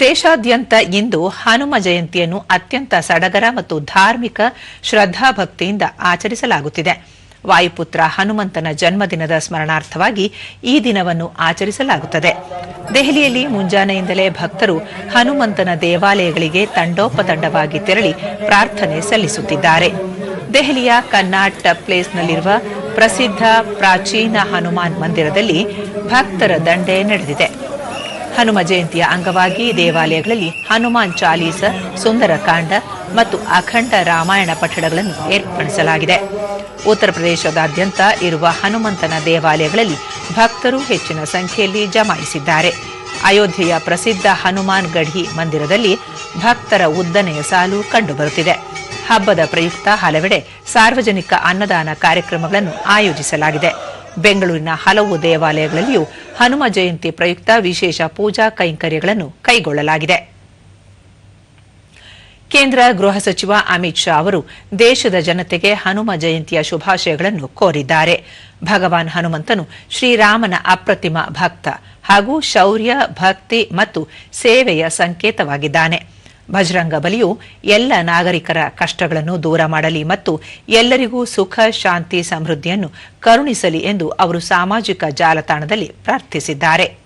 ದೇಶಾದ್ಯಂತ ಇಂದು ಹನುಮ ಜಯಂತಿಯನ್ನು ಅತ್ಯಂತ ಸಡಗರ ಮತ್ತು ಧಾರ್ಮಿಕ ಶ್ರದ್ಧಾಭಕ್ತಿಯಿಂದ ಆಚರಿಸಲಾಗುತ್ತಿದೆ. ವಾಯುಪುತ್ರ ಹನುಮಂತನ ಜನ್ಮದಿನದ ಸ್ಮರಣಾರ್ಥವಾಗಿ ಈ ದಿನವನ್ನು ಆಚರಿಸಲಾಗುತ್ತದೆ. ದೆಹಲಿಯಲ್ಲಿ ಮುಂಜಾನೆಯಿಂದಲೇ ಭಕ್ತರು ಹನುಮಂತನ ದೇವಾಲಯಗಳಿಗೆ ತಂಡೋಪತಂಡವಾಗಿ ತೆರಳಿ ಪ್ರಾರ್ಥನೆ ಸಲ್ಲಿಸುತ್ತಿದ್ದಾರೆ. ದೆಹಲಿಯ ಕನ್ನಾಟ್ ಪ್ಲೇಸ್ನಲ್ಲಿರುವ ಪ್ರಸಿದ್ಧ ಪ್ರಾಚೀನ ಹನುಮಾನ್ ಮಂದಿರದಲ್ಲಿ ಭಕ್ತರ ದಂಡೇ ನಡೆದಿದೆ. ಹನುಮ ಜಯಂತಿಯ ಅಂಗವಾಗಿ ದೇವಾಲಯಗಳಲ್ಲಿ ಹನುಮಾನ್ ಚಾಲೀಸ, ಸುಂದರಕಾಂಡ ಮತ್ತು ಅಖಂಡ ರಾಮಾಯಣ ಪಠಣಗಳನ್ನು ಏರ್ಪಡಿಸಲಾಗಿದೆ. ಉತ್ತರ ಪ್ರದೇಶದಾದ್ಯಂತ ಇರುವ ಹನುಮಂತನ ದೇವಾಲಯಗಳಲ್ಲಿ ಭಕ್ತರು ಹೆಚ್ಚಿನ ಸಂಖ್ಯೆಯಲ್ಲಿ ಜಮಾಯಿಸಿದ್ದಾರೆ. ಅಯೋಧ್ಯೆಯ ಪ್ರಸಿದ್ಧ ಹನುಮಾನ್ ಗಢಿ ಮಂದಿರದಲ್ಲಿ ಭಕ್ತರ ಉದ್ದನೆಯ ಸಾಲು ಕಂಡುಬರುತ್ತಿದೆ. ಹಬ್ಬದ ಪ್ರಯುಕ್ತ ಹಲವೆಡೆ ಸಾರ್ವಜನಿಕ ಅನ್ನದಾನ ಕಾರ್ಯಕ್ರಮಗಳನ್ನು ಆಯೋಜಿಸಲಾಗಿದೆ. ಬೆಂಗಳೂರಿನ ಹಲವು ದೇವಾಲಯಗಳಲ್ಲಿಯೂ ಹನುಮ ಜಯಂತಿ ಪ್ರಯುಕ್ತ ವಿಶೇಷ ಪೂಜಾ ಕೈಂಕರ್ಯಗಳನ್ನು ಕೈಗೊಳ್ಳಲಾಗಿದೆ. ಕೇಂದ್ರ ಗೃಹ ಸಚಿವ ಅಮಿತ್ ಶಾ ಅವರು ದೇಶದ ಜನತೆಗೆ ಹನುಮ ಜಯಂತಿಯ ಶುಭಾಶಯಗಳನ್ನು ಕೋರಿದ್ದಾರೆ. ಭಗವಾನ್ ಹನುಮಂತನು ಶ್ರೀರಾಮನ ಅಪ್ರತಿಮ ಭಕ್ತ ಹಾಗೂ ಶೌರ್ಯ, ಭಕ್ತಿ ಮತ್ತು ಸೇವೆಯ ಸಂಕೇತವಾಗಿದ್ದಾನೆ. ಬಜರಂಗ ಬಲಿಯು ಎಲ್ಲ ನಾಗರಿಕರ ಕಷ್ಟಗಳನ್ನು ದೂರ ಮಾಡಲಿ ಮತ್ತು ಎಲ್ಲರಿಗೂ ಸುಖ, ಶಾಂತಿ, ಸಮೃದ್ಧಿಯನ್ನು ಕರುಣಿಸಲಿ ಎಂದು ಅವರು ಸಾಮಾಜಿಕ ಜಾಲತಾಣದಲ್ಲಿ ಪ್ರಾರ್ಥಿಸಿದ್ದಾರೆ.